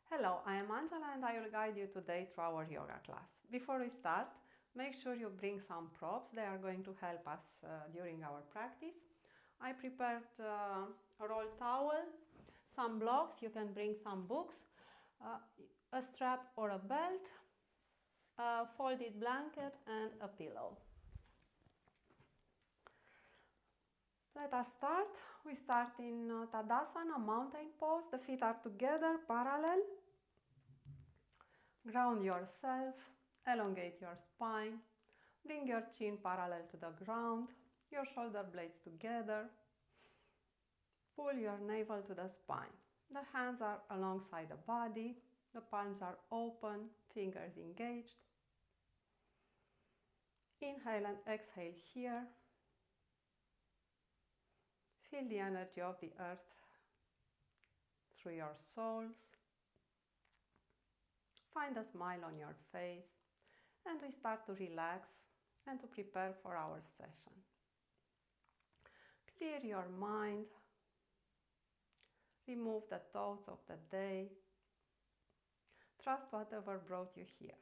Hello, I am Angela and I will guide you today through our yoga class. Before we start, make sure you bring some props. They are going to help us during our practice. I prepared a roll towel, some blocks, you can bring some books, a strap or a belt, a folded blanket and a pillow. Let us start. We start in Tadasana, mountain pose. The feet are together, parallel. Ground yourself, elongate your spine, bring your chin parallel to the ground, your shoulder blades together, pull your navel to the spine. The hands are alongside the body, the palms are open, fingers engaged. Inhale and exhale here. Feel the energy of the earth through your soles. Find a smile on your face, and we start to relax and to prepare for our session. Clear your mind, remove the thoughts of the day, trust whatever brought you here.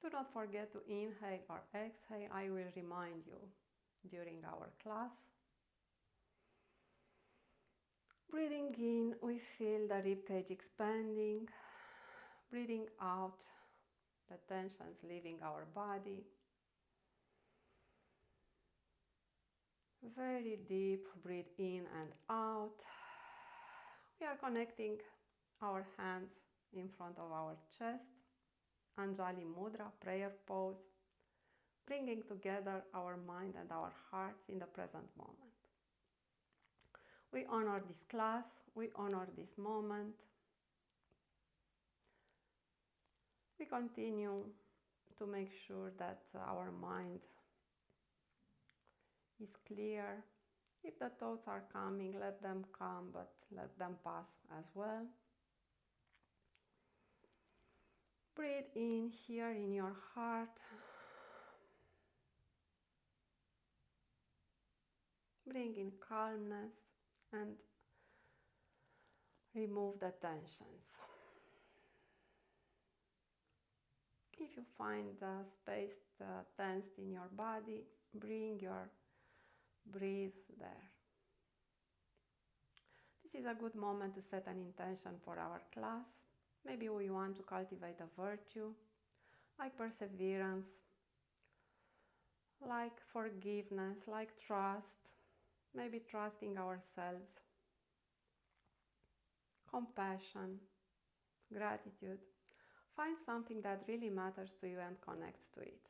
Do not forget to inhale or exhale. I will remind you during our class. Breathing in, we feel the ribcage expanding. Breathing out, the tensions leaving our body. Very deep, breathe in and out. We are connecting our hands in front of our chest. Anjali Mudra, prayer pose. Bringing together our mind and our hearts in the present moment. We honor this class, we honor this moment. We continue to make sure that our mind is clear. If the thoughts are coming, let them come, but let them pass as well. Breathe in here in your heart. Bring in calmness and remove the tensions. If you find the space tensed in your body, bring your breathe there. This is a good moment to set an intention for our class. Maybe we want to cultivate a virtue, like perseverance, like forgiveness, like trust, maybe trusting ourselves, compassion, gratitude. Find something that really matters to you and connects to it.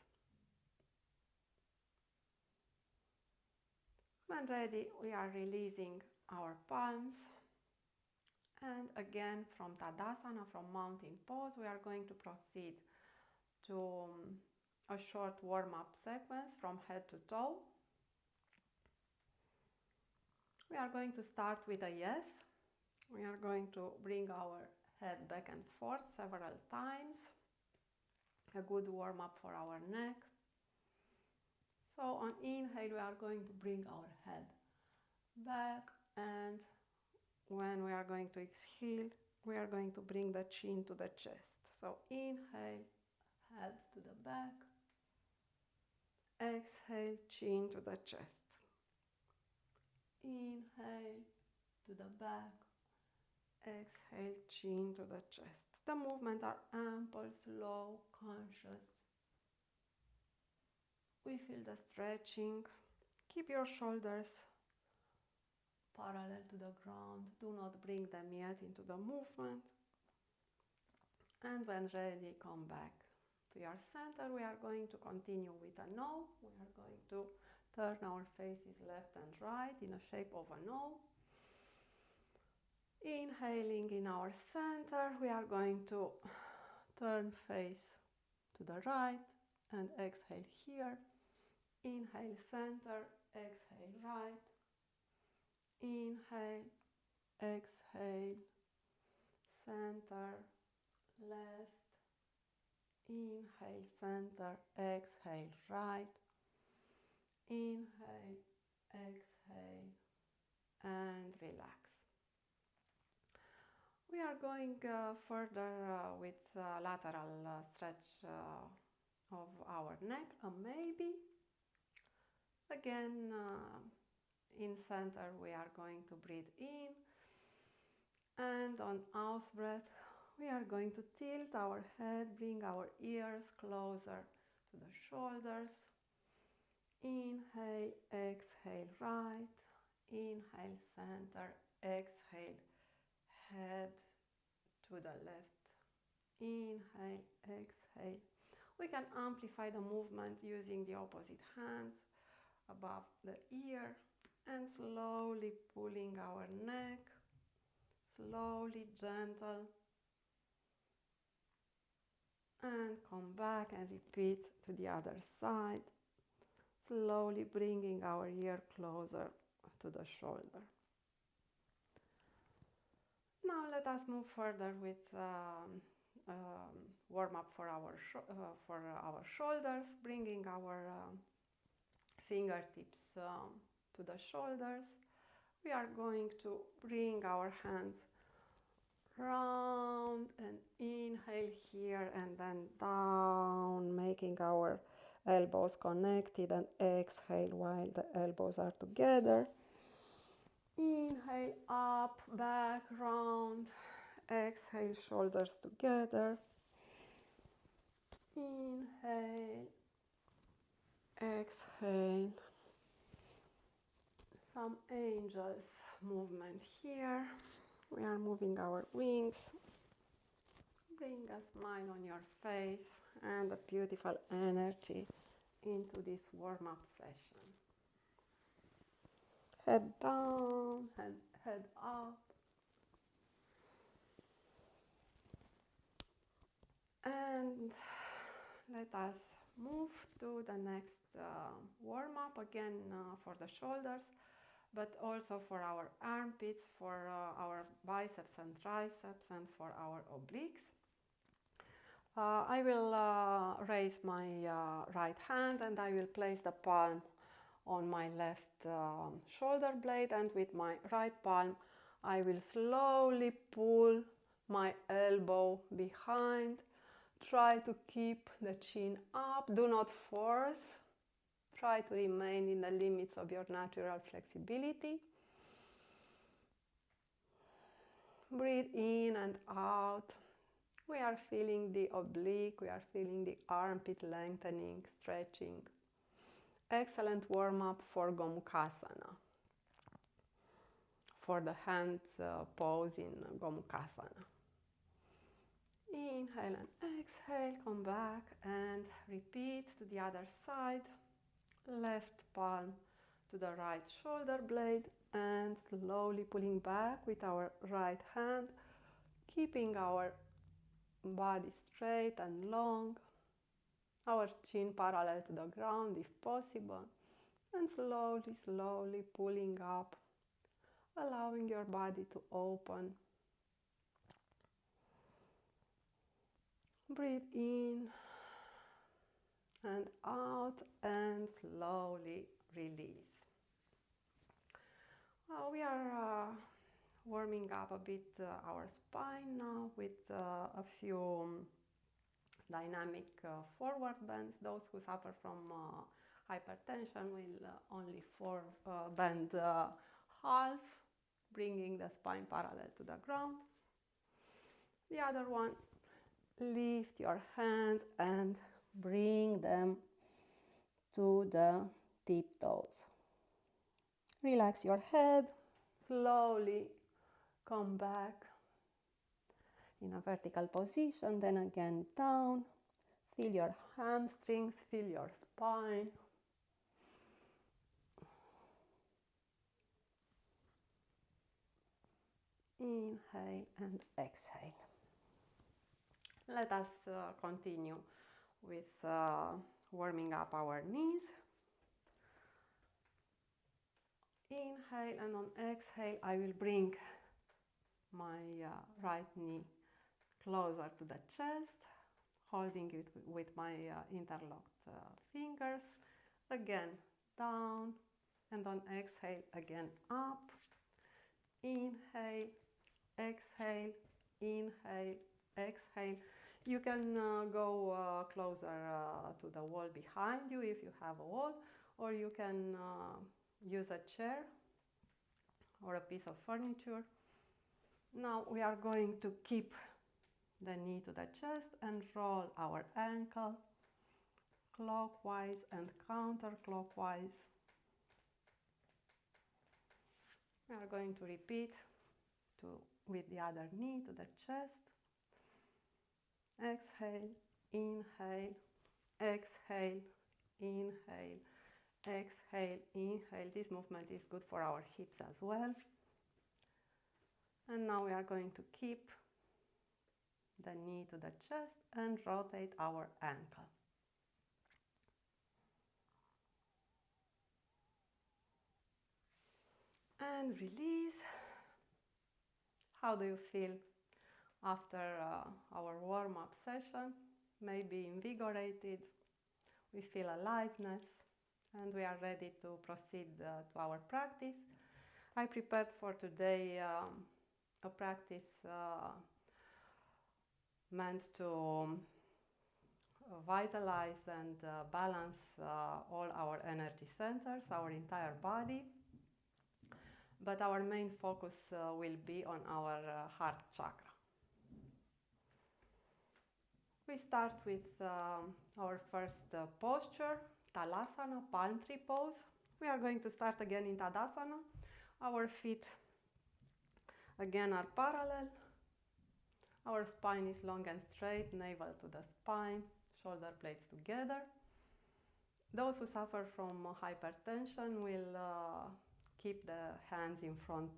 When ready, we are releasing our palms. And again, from Tadasana, from mountain pose, we are going to proceed to a short warm-up sequence from head to toe. We are going to start with a yes. We are going to bring our head back and forth several times. A good warm-up for our neck. So on inhale, we are going to bring our head back, and when we are going to exhale, we are going to bring the chin to the chest. So inhale, head to the back. Exhale, chin to the chest. Inhale to the back. Exhale, chin to the chest. The movements are ample, slow, conscious. We feel the stretching. Keep your shoulders parallel to the ground. Do not bring them yet into the movement. And when ready, come back to your center. We are going to continue with a no. We are going to turn our faces left and right in a shape of a no. Inhaling in our center, we are going to turn face to the right and exhale here. Inhale center, exhale right. Inhale, exhale, center, left. Inhale, center, exhale, right. Inhale, exhale, and relax. We are going further with lateral stretch of our neck, maybe. Again, in center we are going to breathe in, and on out breath we are going to tilt our head, bring our ears closer to the shoulders. Inhale, exhale right, inhale center, exhale head to the left, inhale, exhale. We can amplify the movement using the opposite hands above the ear and slowly pulling our neck, slowly, gentle, and come back and repeat to the other side, slowly bringing our ear closer to the shoulder. Now let us move further with warm up for our shoulders, bringing our fingertips to the shoulders. We are going to bring our hands round and inhale here and then down, making our elbows connected, and exhale while the elbows are together. Inhale, up, back, round. Exhale, shoulders together. Inhale, exhale. Some angels movement here. We are moving our wings. Bring a smile on your face and a beautiful energy into this warm-up session. Head down and head up. And let us move to the next warm-up again for the shoulders, but also for our armpits, for our biceps and triceps, and for our obliques. I will raise my right hand and I will place the palm on my left shoulder blade, and with my right palm I will slowly pull my elbow behind. Try to keep the chin up, do not force. Try to remain in the limits of your natural flexibility. Breathe in and out. We are feeling the oblique, we are feeling the armpit lengthening, stretching. Excellent warm-up for Gomukhasana, for the hands pose in Gomukhasana. Inhale and exhale, come back and repeat to the other side. Left palm to the right shoulder blade and slowly pulling back with our right hand, keeping our body straight and long, our chin parallel to the ground if possible, and slowly, slowly pulling up, allowing your body to open. Breathe in and out and slowly release. We are warming up a bit our spine now with a few dynamic forward bends. Those who suffer from hypertension will only bend half, bringing the spine parallel to the ground. The other ones, lift your hands and bring them to the tiptoes. Relax your head, slowly come back in a vertical position, then again down. Feel your hamstrings, feel your spine. Inhale and exhale. Let us continue with warming up our knees. Inhale, and on exhale I will bring my right knee closer to the chest, holding it with my interlocked fingers. Again down, and on exhale again up. Inhale, exhale, inhale, exhale. You can go closer to the wall behind you if you have a wall, or you can use a chair or a piece of furniture. Now we are going to keep the knee to the chest and roll our ankle clockwise and counterclockwise. We are going to repeat with the other knee to the chest. Exhale, inhale, exhale, inhale, exhale, inhale. This movement is good for our hips as well. And now we are going to keep the knee to the chest and rotate our ankle. And release. How do you feel after our warm-up session? Maybe invigorated, we feel aliveness, and we are ready to proceed to our practice. I prepared for today a practice meant to vitalize and balance all our energy centers, our entire body. But our main focus will be on our heart chakra. We start with our first posture, Talasana, palm tree pose. We are going to start again in Tadasana. Our feet again are parallel. Our spine is long and straight, navel to the spine, shoulder blades together. Those who suffer from hypertension will keep the hands in front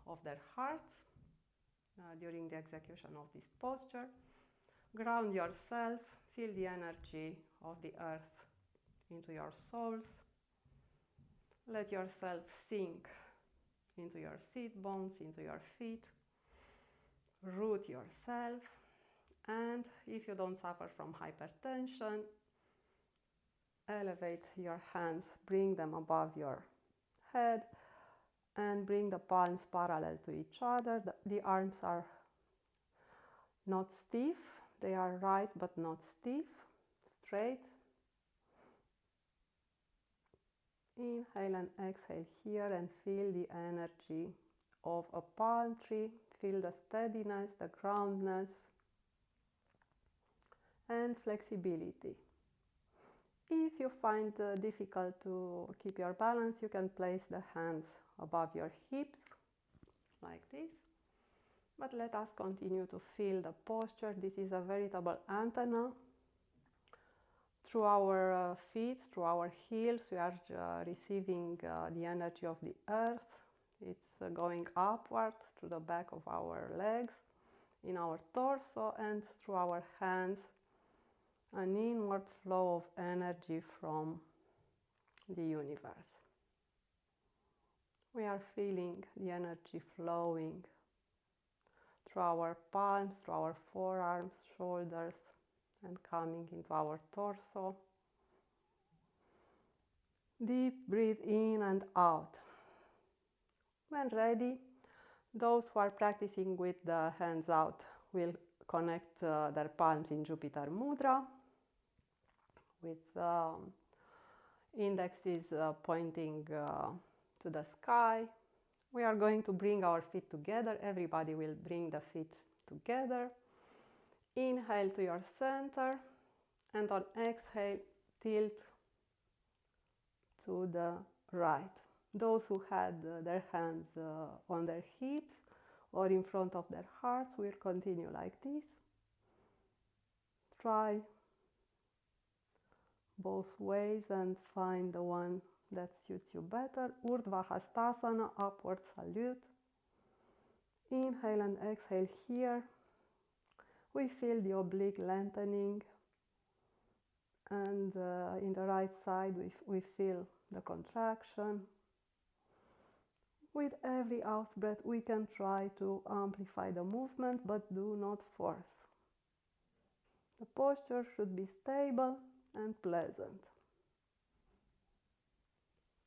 of their hearts during the execution of this posture. Ground yourself, feel the energy of the earth into your soles. Let yourself sink into your seat bones, into your feet. Root yourself, and if you don't suffer from hypertension, elevate your hands, bring them above your head, and bring the palms parallel to each other. The arms are not stiff, they are right but not stiff, straight. Inhale and exhale here and feel the energy of a palm tree. Feel the steadiness, the groundness, and flexibility. If you find difficult to keep your balance, you can place the hands above your hips, like this. But let us continue to feel the posture. This is a veritable antenna. Through our feet, through our heels, we are receiving the energy of the earth. It's going upward through the back of our legs, in our torso, and through our hands, an inward flow of energy from the universe. We are feeling the energy flowing through our palms, through our forearms, shoulders, and coming into our torso. Deep breathe in and out. When ready, those who are practicing with the hands out will connect their palms in Jupiter Mudra with indexes pointing to the sky. We are going to bring our feet together. Everybody will bring the feet together. Inhale to your center, and on exhale, tilt to the right. Those who had their hands on their hips or in front of their hearts will continue like this. Try both ways and find the one that suits you better. Urdhva Hastasana, upward salute. Inhale and exhale here. We feel the oblique lengthening, and in the right side we feel the contraction. With every out breath we can try to amplify the movement, but do not force. The posture should be stable and pleasant.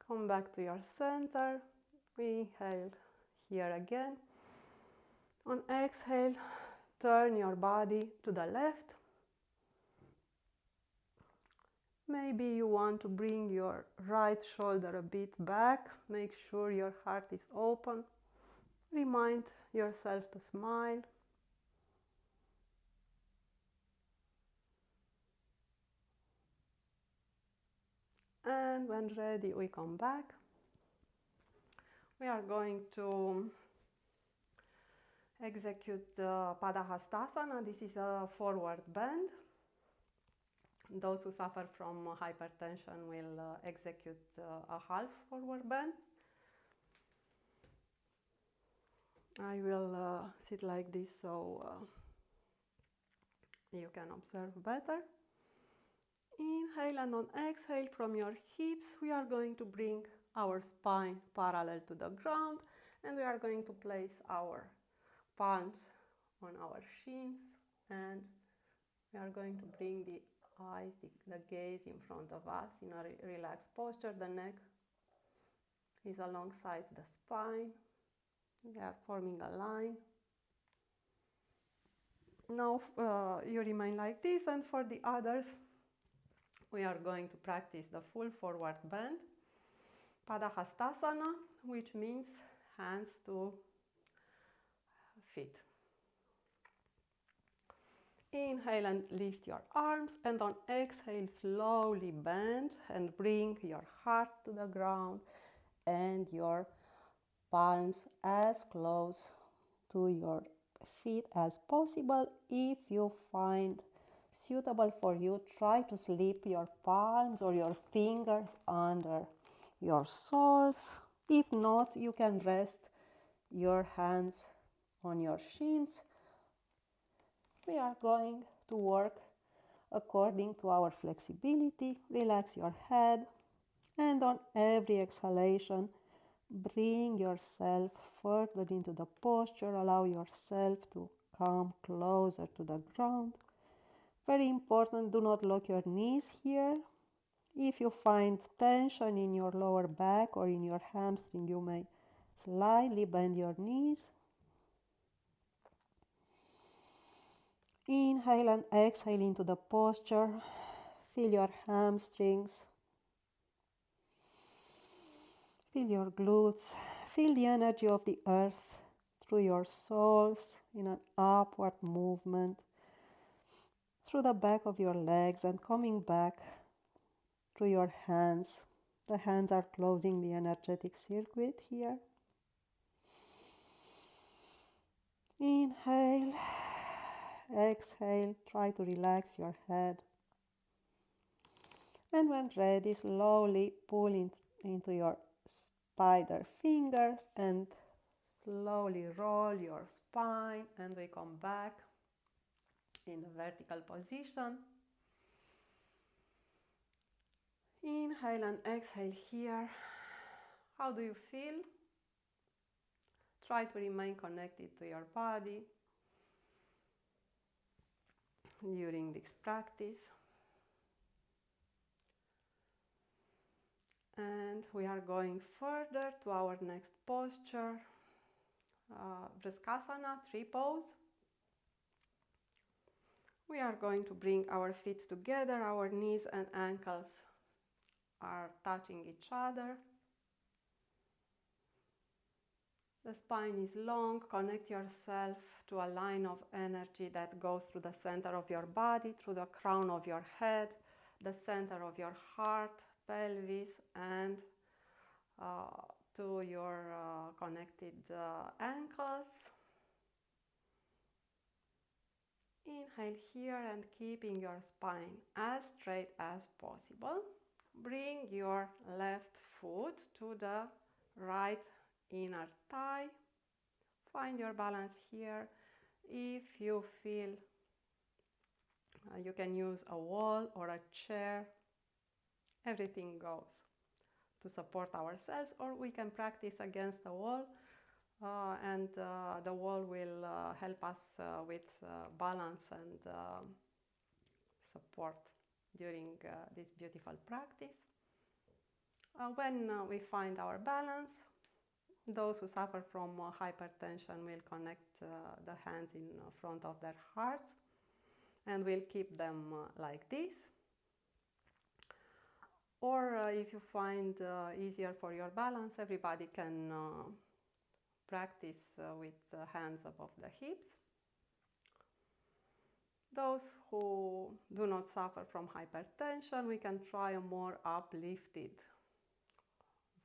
Come back to your center. We inhale here again. On exhale, turn your body to the left. Maybe you want to bring your right shoulder a bit back. Make sure your heart is open. Remind yourself to smile. And when ready, we come back. We are going to execute the Padahastasana. This is a forward bend. Those who suffer from hypertension will execute a half forward bend. I will sit like this so you can observe better. Inhale, and on exhale from your hips, we are going to bring our spine parallel to the ground, and we are going to place our palms on our shins, and we are going to bring the eyes, the gaze in front of us in a relaxed posture. The neck is alongside the spine. We are forming a line. Now you remain like this, and for the others, we are going to practice the full forward bend, Padahastasana, which means hands to feet. Inhale and lift your arms, and on exhale slowly bend and bring your heart to the ground and your palms as close to your feet as possible. If you find suitable for you, try to slip your palms or your fingers under your soles. If not, you can rest your hands on your shins. We are going to work according to our flexibility. Relax your head, and on every exhalation, bring yourself further into the posture. Allow yourself to come closer to the ground. Very important, do not lock your knees here. If you find tension in your lower back or in your hamstring, you may slightly bend your knees. Inhale and exhale into the posture. Feel your hamstrings. Feel your glutes. Feel the energy of the earth through your soles in an upward movement through the back of your legs and coming back through your hands. The hands are closing the energetic circuit here. Inhale, exhale, try to relax your head. And when ready, slowly pull into your spider fingers and slowly roll your spine, and we come back in the vertical position. Inhale and exhale here. How do you feel? Try to remain connected to your body during this practice. And we are going further to our next posture, Vrskasana, tree pose. We are going to bring our feet together, our knees and ankles are touching each other. The spine is long. Connect yourself to a line of energy that goes through the center of your body, through the crown of your head, the center of your heart, pelvis, and to your connected ankles. Inhale here and keeping your spine as straight as possible. Bring your left foot to the right inner thigh. Find your balance here. If you feel you can use a wall or a chair, everything goes to support ourselves, or we can practice against the wall and the wall will help us with balance and support during this beautiful practice. When we find our balance, Those who suffer from hypertension will connect the hands in front of their hearts and will keep them like this. Or if you find easier for your balance, everybody can practice with the hands above the hips. Those who do not suffer from hypertension, we can try a more uplifted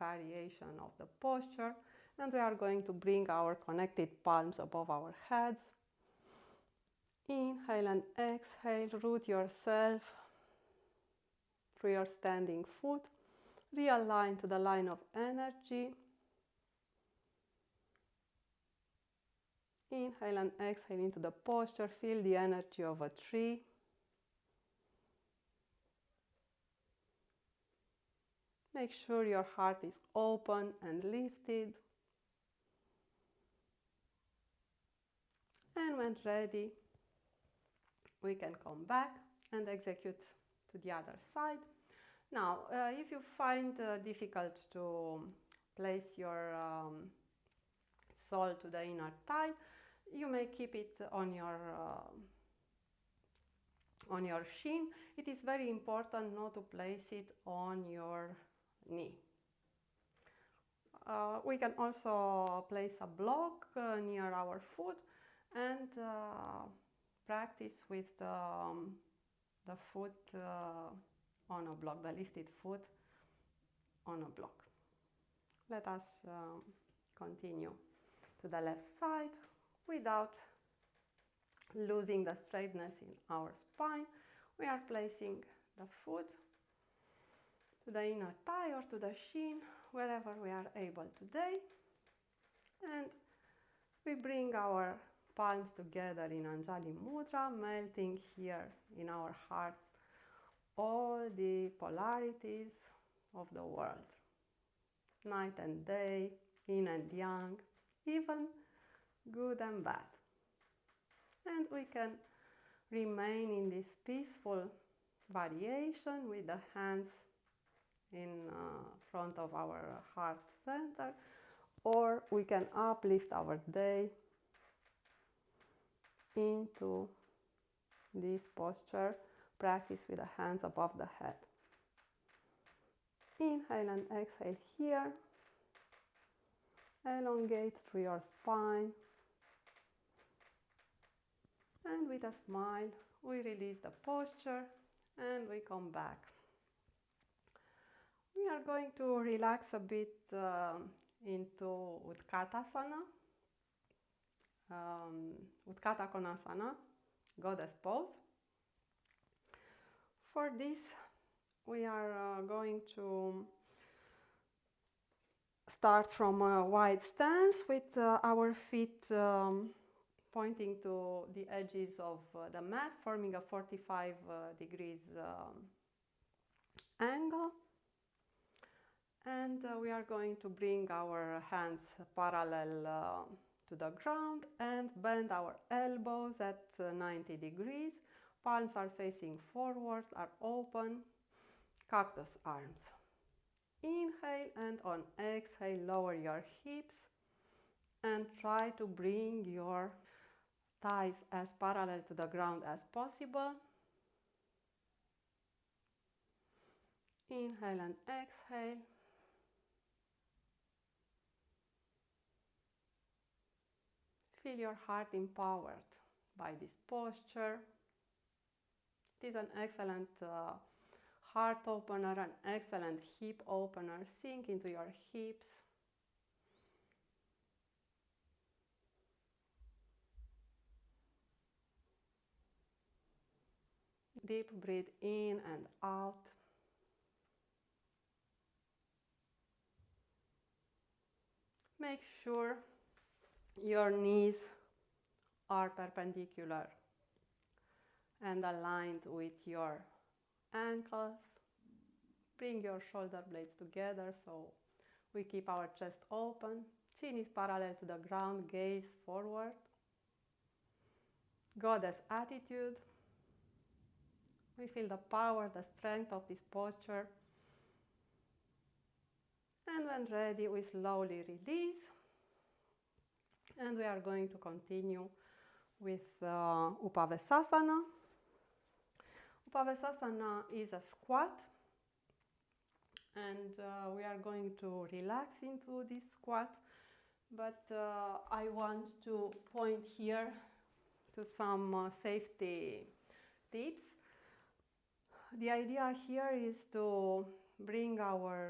variation of the posture, and we are going to bring our connected palms above our heads. Inhale and exhale, root yourself through your standing foot, realign to the line of energy. Inhale and exhale into the posture, feel the energy of a tree. Make sure your heart is open and lifted. And when ready, we can come back and execute to the other side. Now, if you find difficult to place your sole to the inner thigh, you may keep it on your shin. It is very important not to place it on your knee. We can also place a block near our foot and practice with the foot on a block, the lifted foot on a block. Let us continue to the left side without losing the straightness in our spine. We are placing the foot to the inner thigh or to the shin, wherever we are able today. And we bring our palms together in Anjali Mudra, melting here in our hearts all the polarities of the world. Night and day, yin and yang, even good and bad. And we can remain in this peaceful variation with the hands in front of our heart center, or we can uplift our day into this posture, practice with the hands above the head. Inhale and exhale here. Elongate through your spine. And with a smile, we release the posture and we come back. We are going to relax a bit into Utkatasana, Utkata Konasana, Goddess Pose. For this, we are going to start from a wide stance with our feet pointing to the edges of the mat, forming a 45 degrees angle. And we are going to bring our hands parallel to the ground and bend our elbows at 90 degrees. Palms are facing forward, are open, cactus arms. Inhale, and on exhale, lower your hips and try to bring your thighs as parallel to the ground as possible. Inhale and exhale. Feel your heart empowered by this posture. It is an excellent heart opener, an excellent hip opener. Sink into your hips. Deep breathe in and out. Make sure your knees are perpendicular and aligned with your ankles. Bring your shoulder blades together so we keep our chest open. Chin is parallel to the ground, gaze forward. Goddess attitude. We feel the power, the strength of this posture. And when ready, we slowly release. And we are going to continue with Upavesasana. Upavesasana is a squat. And we are going to relax into this squat. But I want to point here to some safety tips. The idea here is to bring ourselves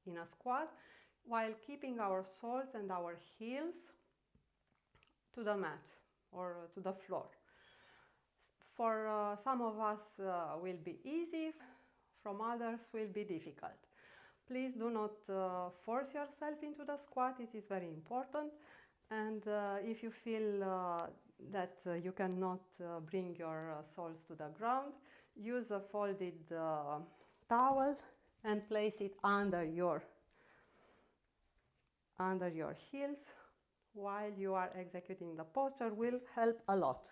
in a squat while keeping our soles and our heels to the mat or to the floor. For some of us will be easy, from others will be difficult. Please do not force yourself into the squat, it is very important. And if you feel that you cannot bring your soles to the ground, use a folded towel and place it under your heels while you are executing the posture. Will help a lot.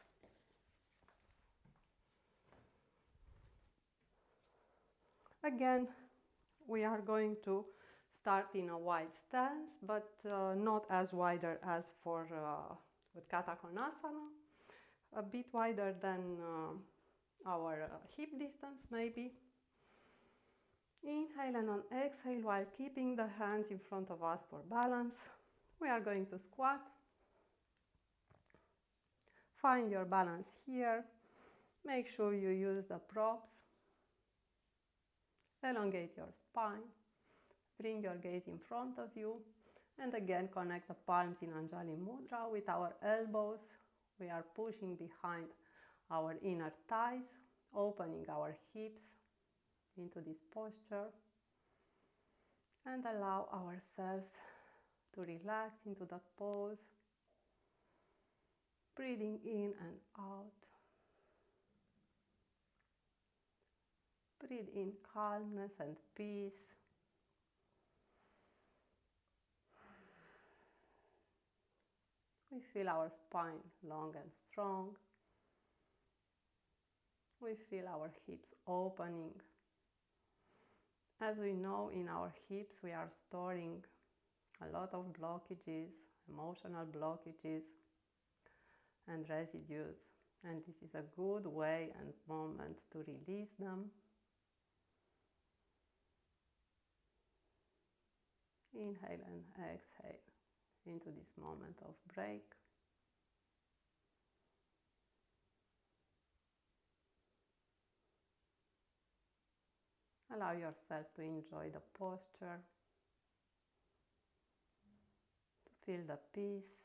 Again, we are going to start in a wide stance, but not as wider as for with Hatha Konasana, a bit wider than our hip distance maybe. Inhale and on exhale, while keeping the hands in front of us for balance, we are going to squat. Find your balance here. Make sure you use the props. Elongate your spine. Bring your gaze in front of you. And again, connect the palms in Anjali Mudra with our elbows. We are pushing behind our inner thighs, opening our hips into this posture. And allow ourselves to relax into the pose. Breathing in and out. Breathe in calmness and peace. We feel our spine long and strong. We feel our hips opening. As we know, in our hips we are storing a lot of blockages, emotional blockages and residues. And this is a good way and moment to release them. Inhale and exhale into this moment of break. Allow yourself to enjoy the posture, to feel the peace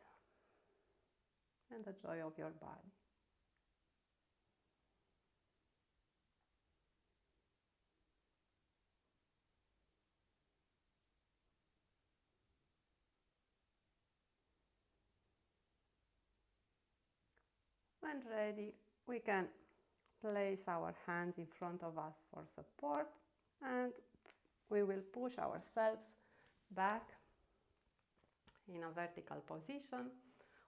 and the joy of your body. When ready, we can place our hands in front of us for support, and we will push ourselves back in a vertical position.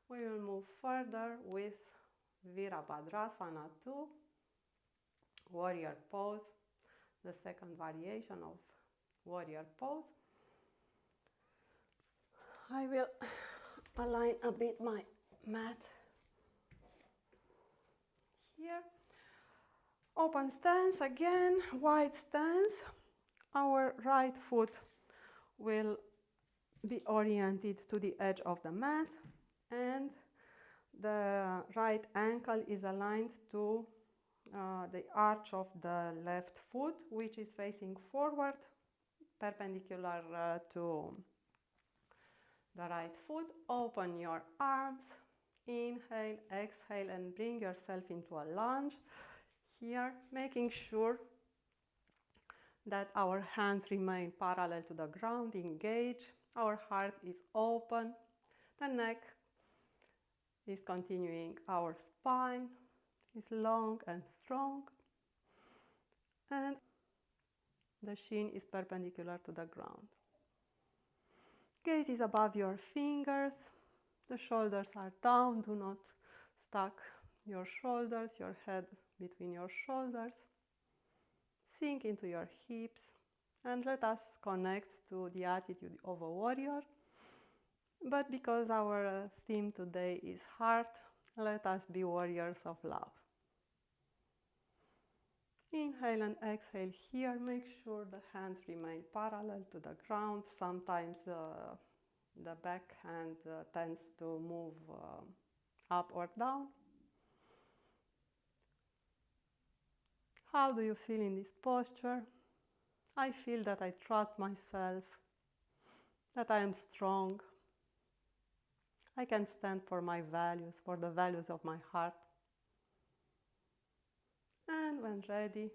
We will move further with Virabhadrasana 2, warrior pose, the second variation of warrior pose. I will align a bit my mat here. Open stance again, wide stance. Our right foot will be oriented to the edge of the mat, and the right ankle is aligned to the arch of the left foot, which is facing forward, perpendicular to the right foot. Open your arms. Inhale, exhale, and bring yourself into a lunge. Here, making sure that our hands remain parallel to the ground, engage. Our heart is open. The neck is continuing. Our spine is long and strong. And the shin is perpendicular to the ground. Gaze is above your fingers. The shoulders are down. Do not stack your shoulders, your head between your shoulders. Sink into your hips. And let us connect to the attitude of a warrior. But because our theme today is heart, let us be warriors of love. Inhale and exhale here. Make sure the hands remain parallel to the ground. Sometimes the back hand tends to move up or down. How do you feel in this posture? I feel that I trust myself, that I am strong. I can stand for my values, for the values of my heart. And when ready,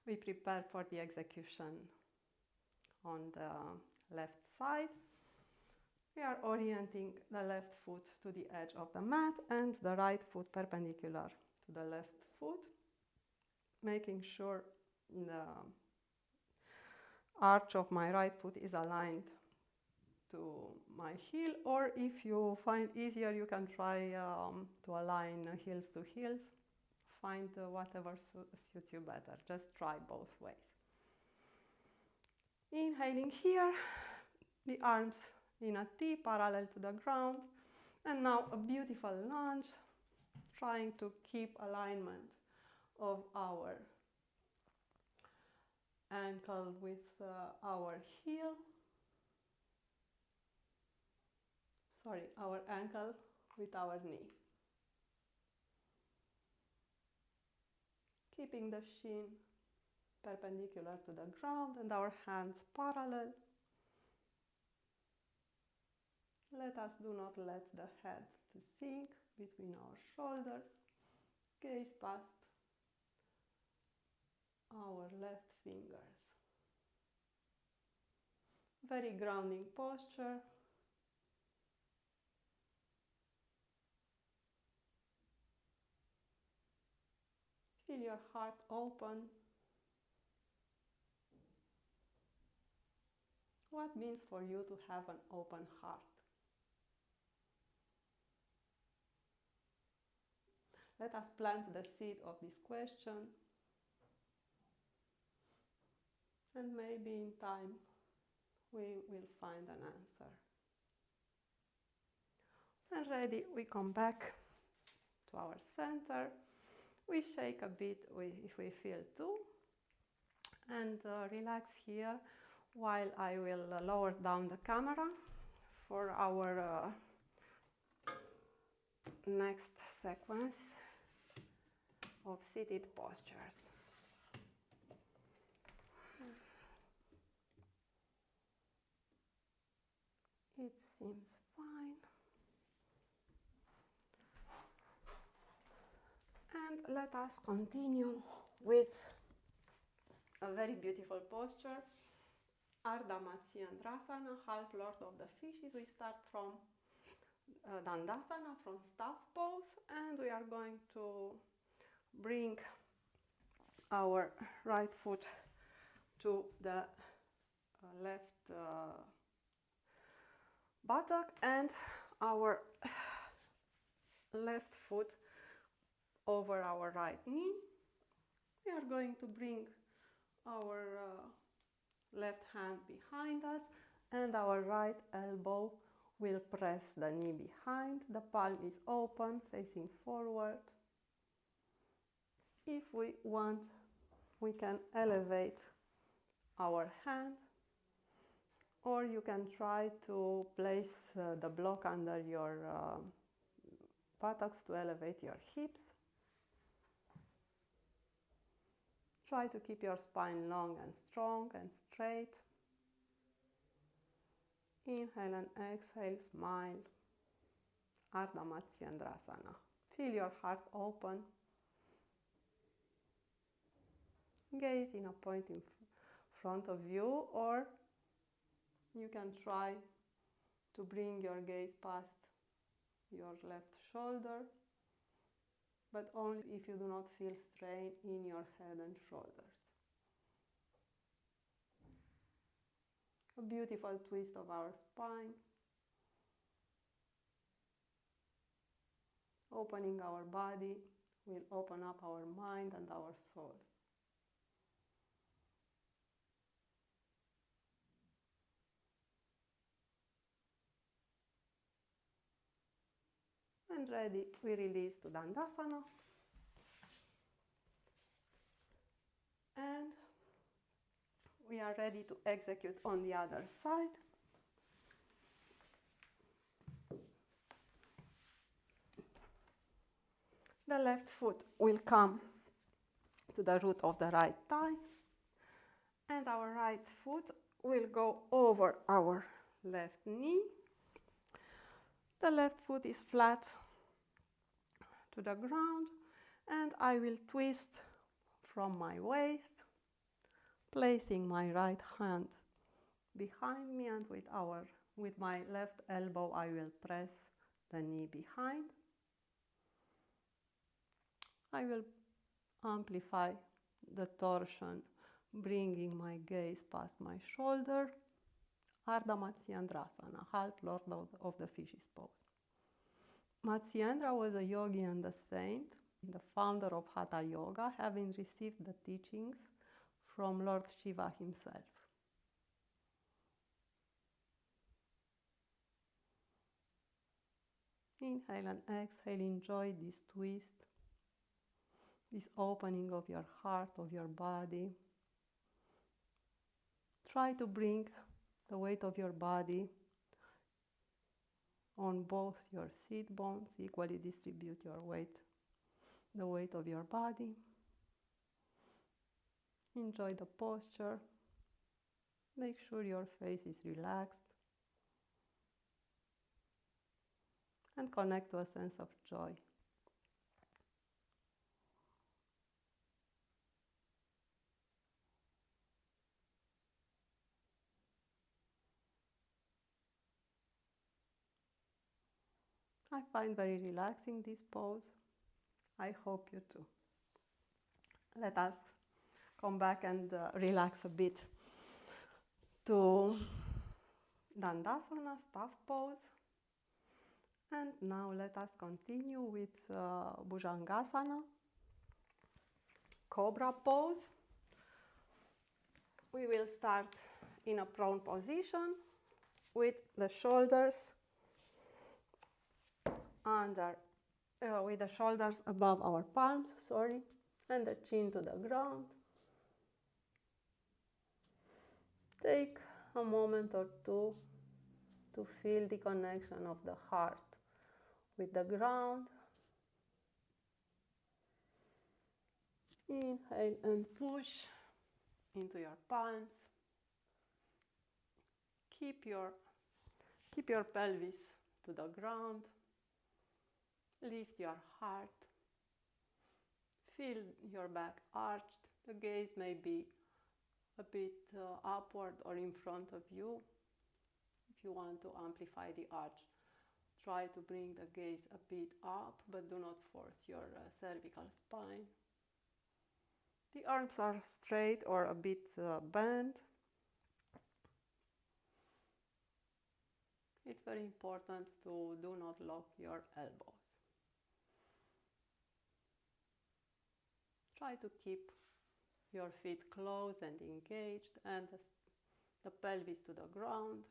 we prepare for the execution on the left side. We are orienting the left foot to the edge of the mat and the right foot perpendicular to the left foot, making sure the arch of my right foot is aligned to my heel, or if you find easier, you can try to align heels to heels. Find whatever suits you better. Just try both ways. Inhaling here, the arms in a T parallel to the ground, and now a beautiful lunge, trying to keep alignment of our ankle with our heel. Our ankle with our knee. Keeping the shin perpendicular to the ground and our hands parallel. Let us do not let the head to sink between our shoulders. Gaze past our left fingers. Very grounding posture. Feel your heart open. What means for you to have an open heart? Let us plant the seed of this question, and maybe in time we will find an answer. When ready, we come back to our center. We shake a bit if we feel to, and relax here while I will lower down the camera for our next sequence of seated postures. It seems fine. And let us continue with a very beautiful posture, Ardha Matsyendrasana, half Lord of the Fishes. We start from Dandasana, from staff pose, and we are going to bring our right foot to the left buttock and our left foot over our right knee. We are going to bring our left hand behind us and our right elbow will press the knee behind. The palm is open, facing forward. If we want, we can elevate our hand, or you can try to place the block under your buttocks to elevate your hips. Try to keep your spine long and strong and straight. Inhale and exhale, smile. Ardha Matsyendrasana. Feel your heart open. Gaze in a point in front of you, or you can try to bring your gaze past your left shoulder, but only if you do not feel strain in your head and shoulders. A beautiful twist of our spine, opening our body will open up our mind and our souls. And ready, we release to Dandasana. And we are ready to execute on the other side. The left foot will come to the root of the right thigh, and our right foot will go over our left knee. The left foot is flat to the ground, and I will twist from my waist, placing my right hand behind me, and with my left elbow I will press the knee behind. I will amplify the torsion, bringing my gaze past my shoulder. Ardha Matsyendrasana, half Lord of the Fishes pose. Matsyendra was a yogi and a saint, the founder of Hatha Yoga, having received the teachings from Lord Shiva himself. Inhale and exhale, enjoy this twist, this opening of your heart, of your body. Try to bring the weight of your body on both your seat bones, equally distribute your weight, the weight of your body. Enjoy the posture. Make sure your face is relaxed. And connect to a sense of joy. I find very relaxing this pose. I hope you too. Let us come back and relax a bit to Dandasana, staff pose. And now let us continue with Bhujangasana, Cobra pose. We will start in a prone position with the shoulders with the shoulders above our palms, and the chin to the ground. Take a moment or two to feel the connection of the heart with the ground. Inhale and push into your palms. Keep your pelvis to the ground. Lift your heart. Feel your back arched. The gaze may be a bit upward or in front of you. If you want to amplify the arch, try to bring the gaze a bit up, but do not force your cervical spine. The arms are straight or a bit bent. It's very important to do not lock your elbows. Try to keep your feet close and engaged, and the pelvis to the ground.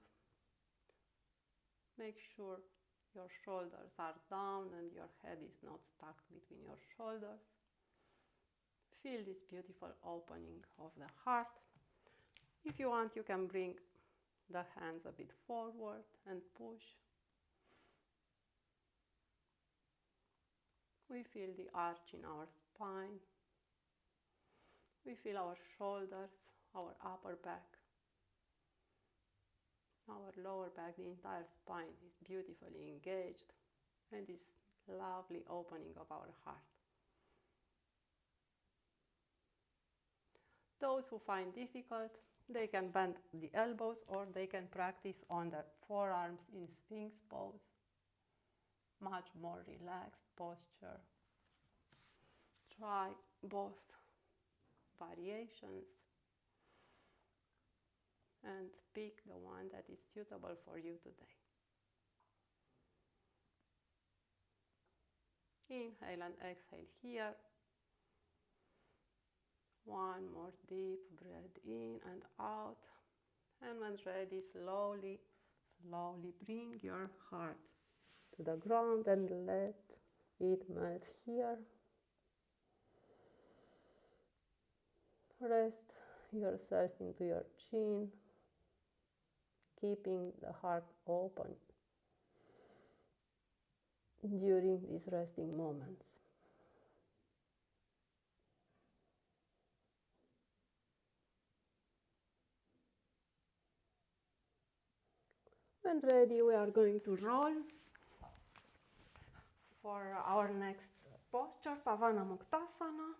Make sure your shoulders are down and your head is not stuck between your shoulders. Feel this beautiful opening of the heart. If you want, you can bring the hands a bit forward and push. We feel the arch in our spine. We feel our shoulders, our upper back, our lower back, the entire spine is beautifully engaged, and this lovely opening of our heart. Those who find difficult, they can bend the elbows or they can practice on their forearms in Sphinx pose. Much more relaxed posture. Try both variations and pick the one that is suitable for you today. Inhale and exhale here. One more deep breath in and out. And when ready, slowly bring your heart to to the ground and let it melt here. Rest yourself into your chin, keeping the heart open during these resting moments. When ready, we are going to roll for our next posture, Pavana Muktasana,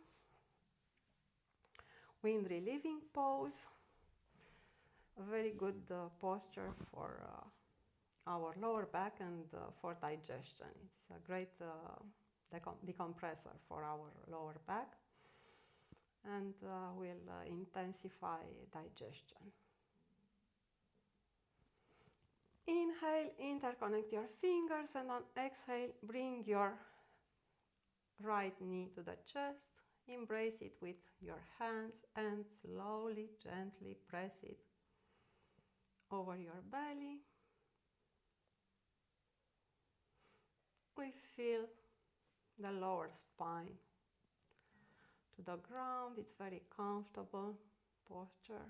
wind relieving pose. A very good posture for our lower back and for digestion. It's a great decompressor for our lower back and will intensify digestion. Inhale, interconnect your fingers, and on exhale, bring your right knee to the chest. Embrace it with your hands and slowly, gently press it over your belly. We feel the lower spine to the ground. It's very comfortable posture.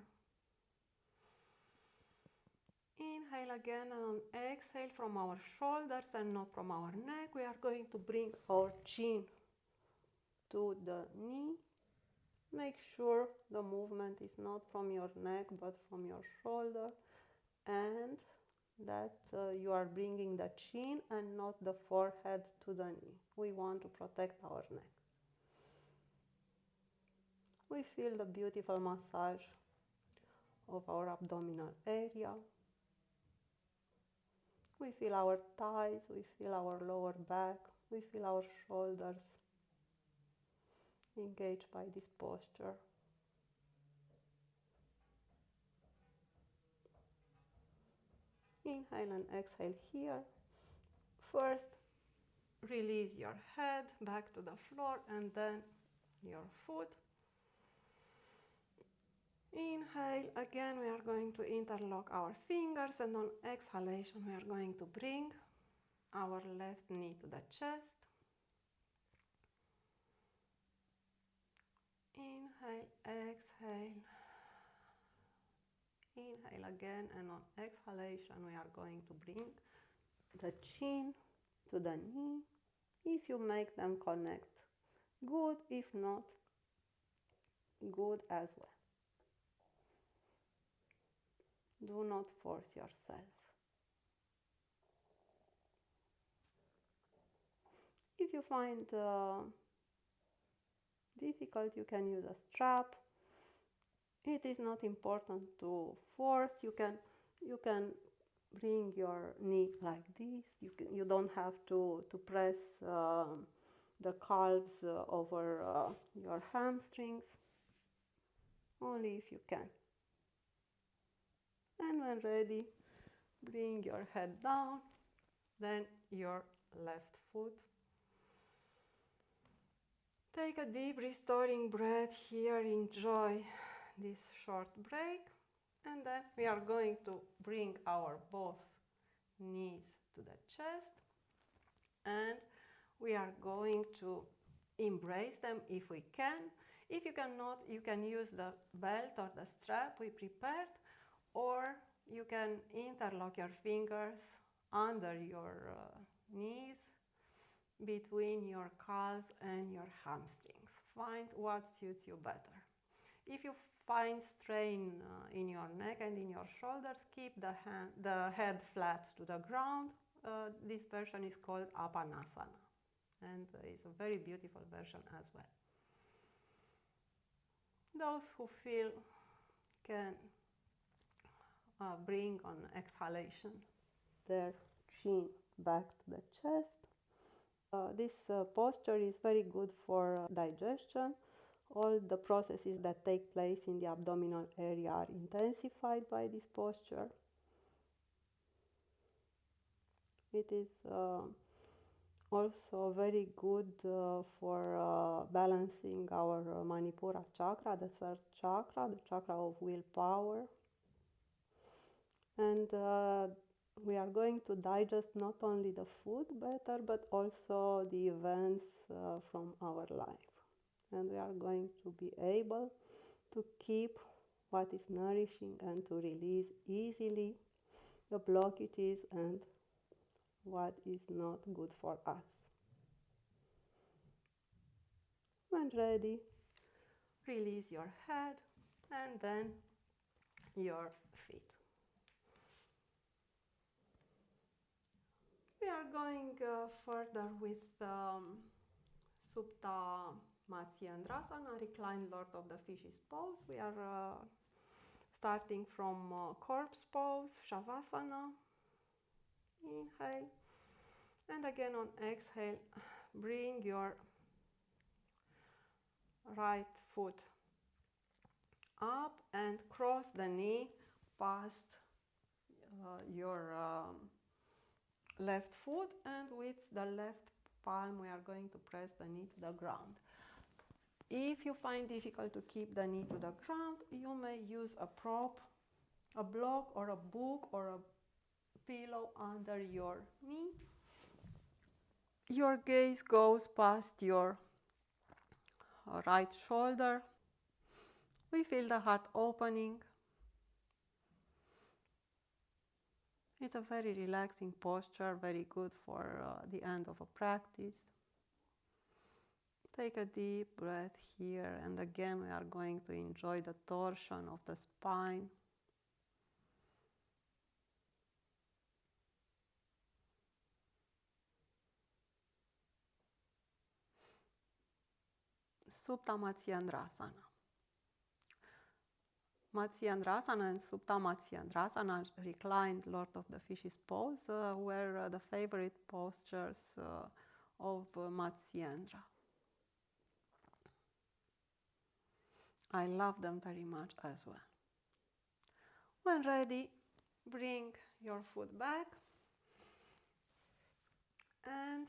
Inhale again, and on exhale from our shoulders and not from our neck, we are going to bring our chin to the knee. Make sure the movement is not from your neck but from your shoulder, and that you are bringing the chin and not the forehead to the knee. We want to protect our neck. We feel the beautiful massage of our abdominal area. We feel our thighs, we feel our lower back, we feel our shoulders engaged by this posture. Inhale and exhale here. First, release your head back to the floor and then your foot. Inhale, again we are going to interlock our fingers, and on exhalation we are going to bring our left knee to the chest. Inhale, exhale. Inhale again, and on exhalation we are going to bring the chin to the knee. If you make them connect, good. If not, good as well. Do not force yourself. If you find difficult, you can use a strap. It is not important to force. You can bring your knee like this. You don't have to press the calves over your hamstrings, only if you can. And when ready, bring your head down, then your left foot. Take a deep restoring breath here. Enjoy this short break, and then we are going to bring our both knees to the chest, and we are going to embrace them if we can. If you cannot, you can use the belt or the strap we prepared, or you can interlock your fingers under your knees, between your calves and your hamstrings. Find what suits you better. If you find strain in your neck and in your shoulders, keep the head flat to the ground. This version is called Apanasana, and it's a very beautiful version as well. Those who feel can bring on exhalation their chin back to the chest. This posture is very good for digestion. All the processes that take place in the abdominal area are intensified by this posture. It is also very good for balancing our Manipura chakra, the third chakra, the chakra of willpower. And we are going to digest not only the food better, but also the events from our life. And we are going to be able to keep what is nourishing and to release easily the blockages and what is not good for us. When ready, release your head and then your feet. We are going further with Supta Matsyendrasana, reclined Lord of the Fishes pose. We are starting from corpse pose, Shavasana. Inhale. And again on exhale, bring your right foot up and cross the knee past your left foot, and with the left palm we are going to press the knee to the ground. If you find difficult to keep the knee to the ground, you may use a prop, a block or a book or a pillow under your knee. Your gaze goes past your right shoulder. We feel the heart opening. It's a very relaxing posture, very good for the end of a practice. Take a deep breath here, and again we are going to enjoy the torsion of the spine. Supta Matsyendrasana. Matsyendrasana and Supta Matsyendrasana, reclined Lord of the Fishes pose, were the favorite postures of Matsyendra. I love them very much as well. When ready, bring your foot back. And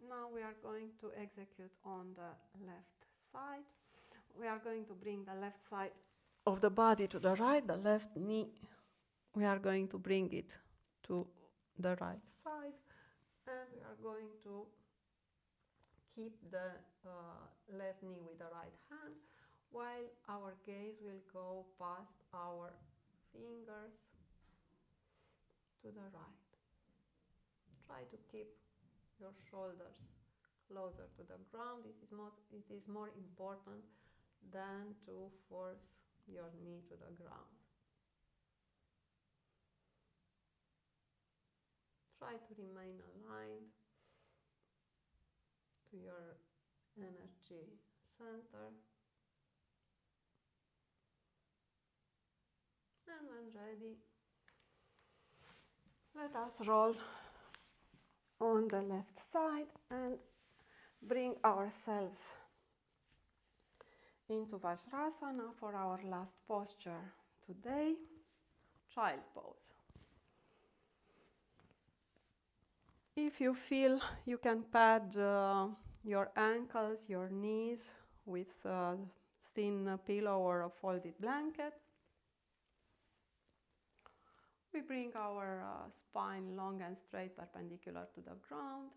now we are going to execute on the left side. We are going to bring the left side of the body to the right, the left knee. We are going to bring it to the right side, and we are going to keep the left knee with the right hand, while our gaze will go past our fingers to the right. Try to keep your shoulders closer to the ground. It is more important than to force your knee to the ground. Try to remain aligned to your energy center. And when ready, let us roll on the left side and bring ourselves into Vajrasana for our last posture today, child pose. If you feel, you can pad your ankles, your knees with a thin pillow or a folded blanket. We bring our spine long and straight, perpendicular to the ground.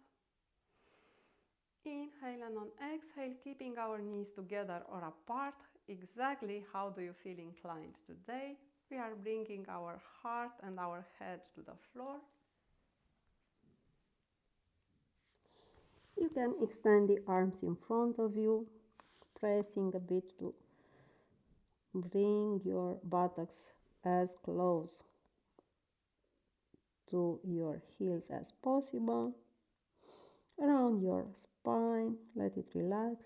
Inhale, and on exhale, keeping our knees together or apart. Exactly how do you feel inclined today? We are bringing our heart and our head to the floor. You can extend the arms in front of you, pressing a bit to bring your buttocks as close to your heels as possible. Around your spine, let it relax.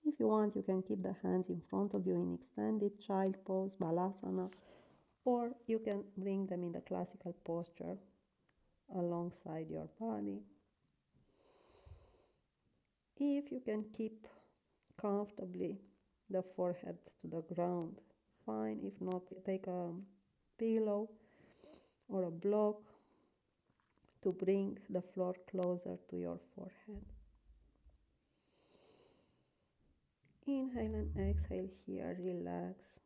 If you want, you can keep the hands in front of you in extended child pose, balasana, or you can bring them in the classical posture alongside your body. If you can keep comfortably the forehead to the ground, fine. If not, take a pillow or a block to bring the floor closer to your forehead. Inhale and exhale here, relax.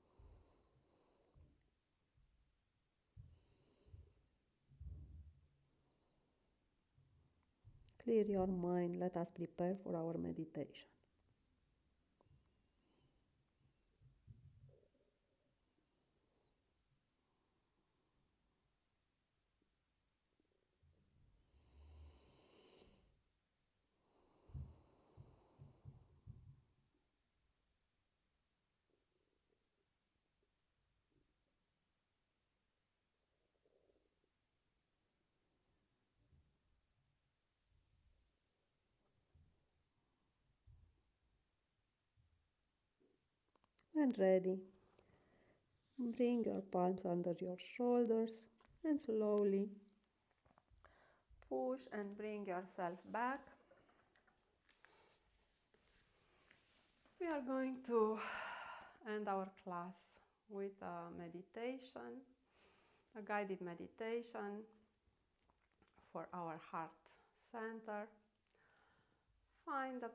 Clear your mind. Let us prepare for our meditation. When ready, bring your palms under your shoulders and slowly push and bring yourself back. We are going to end our class with a meditation, a guided meditation for our heart center. Find a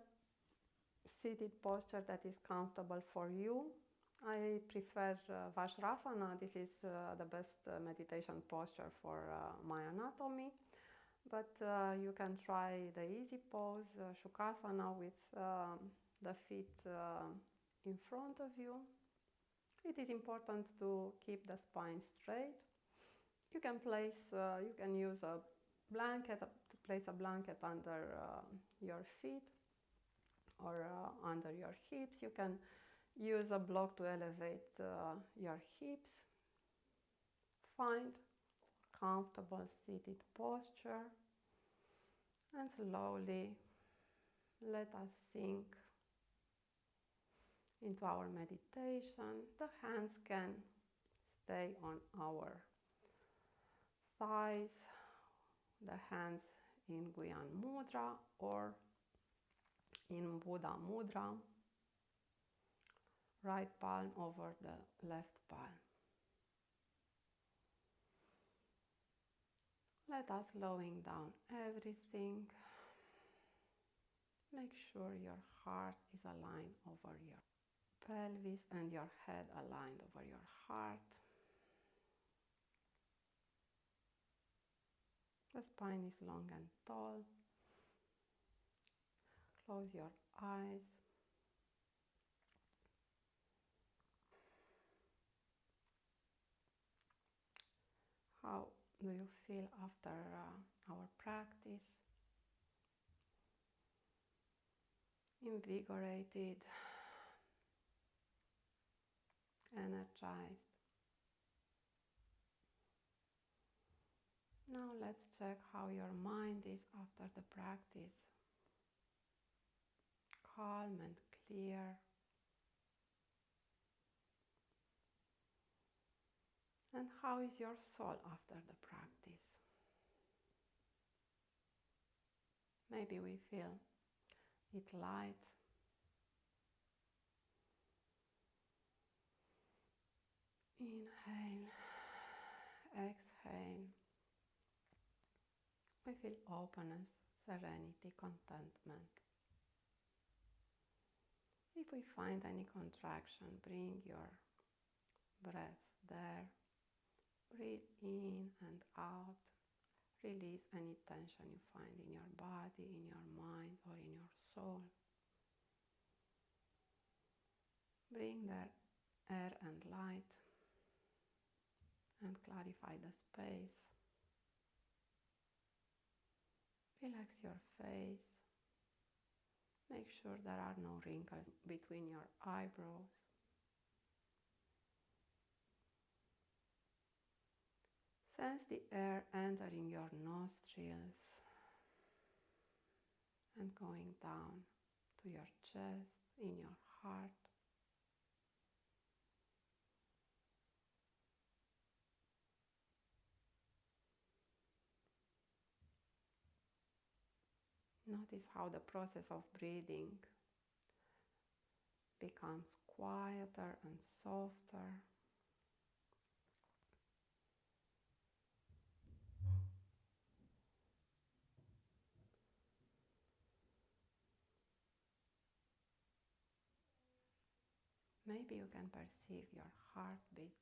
seated posture that is comfortable for you. I prefer Vajrasana. This is the best meditation posture for my anatomy. But you can try the easy pose, Shukrasana, with the feet in front of you. It is important to keep the spine straight. You can use a blanket, to place a blanket under your feet or under your hips. You can use a block to elevate your hips. Find comfortable seated posture and slowly let us sink into our meditation. The hands can stay on our thighs, the hands in Gyan Mudra or in Buddha Mudra, right palm over the left palm. Let us slowing down everything. Make sure your heart is aligned over your pelvis and your head aligned over your heart. The spine is long and tall. Close your eyes. How do you feel after our practice? Invigorated, energized. Now let's check how your mind is after the practice. Calm and clear. And how is your soul after the practice? Maybe we feel it light. Inhale, exhale. We feel openness, serenity, contentment. If we find any contraction, bring your breath there. Breathe in and out. Release any tension you find in your body, in your mind, or in your soul. Bring there air and light and clarify the space. Relax your face. Make sure there are no wrinkles between your eyebrows. Sense the air entering your nostrils and going down to your chest, in your heart. Notice how the process of breathing becomes quieter and softer. Maybe you can perceive your heartbeats.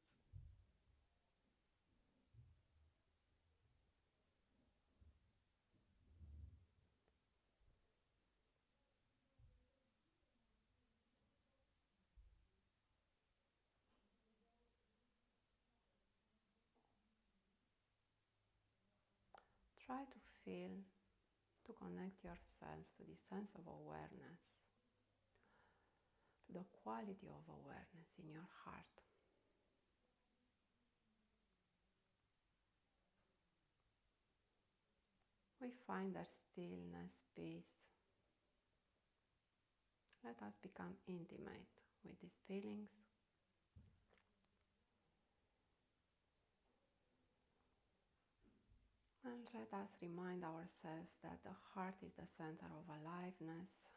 try to feel, to connect yourself to the sense of awareness, to the quality of awareness in your heart. We find there stillness, peace. Let us become intimate with these feelings. And let us remind ourselves that the heart is the center of aliveness,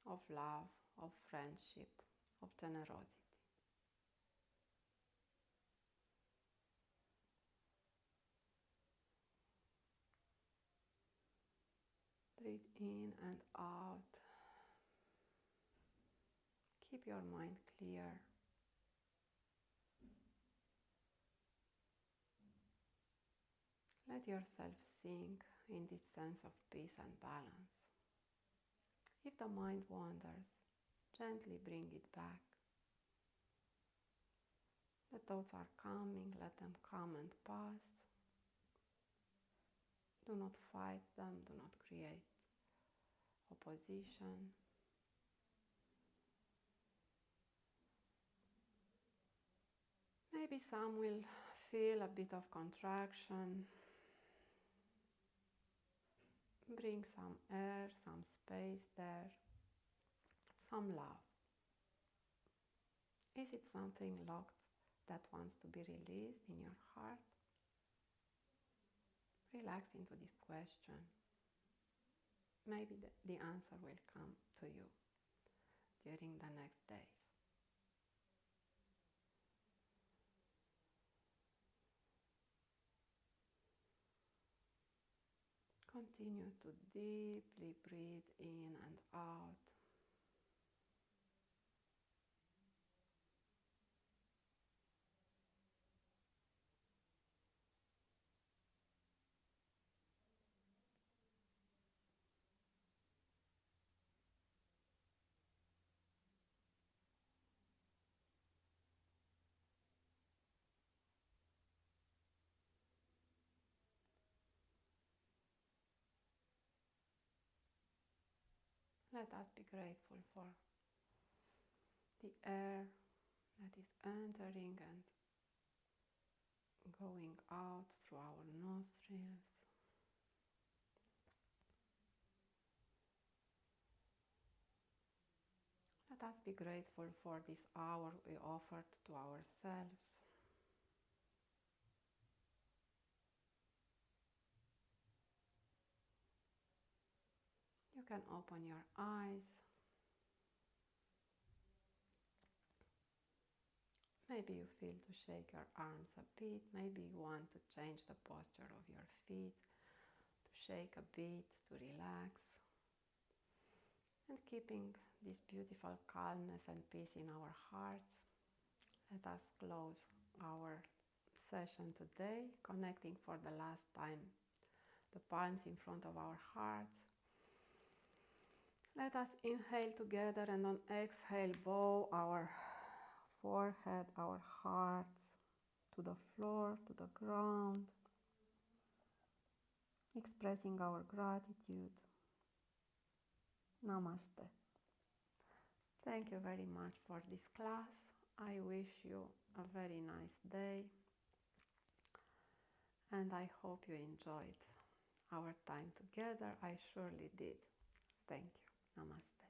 of love, of friendship, of generosity. Breathe in and out. Keep your mind clear. Let yourself sink in this sense of peace and balance. If the mind wanders, gently bring it back. The thoughts are coming, let them come and pass. Do not fight them, do not create opposition. Maybe some will feel a bit of contraction. Bring some air, some space there, some love. Is it something locked that wants to be released in your heart? Relax into this question. Maybe the answer will come to you during the next days. Continue to deeply breathe in and out. Let us be grateful for the air that is entering and going out through our nostrils. Let us be grateful for this hour we offered to ourselves. You can open your eyes. Maybe you feel to shake your arms a bit. Maybe you want to change the posture of your feet, to shake a bit, to relax. And keeping this beautiful calmness and peace in our hearts, let us close our session today, connecting for the last time the palms in front of our hearts. Let us inhale together and on exhale bow our forehead, our hearts to the floor, to the ground, expressing our gratitude. Namaste. Thank you very much for this class. I wish you a very nice day and I hope you enjoyed our time together. I surely did. Thank you. Namaste.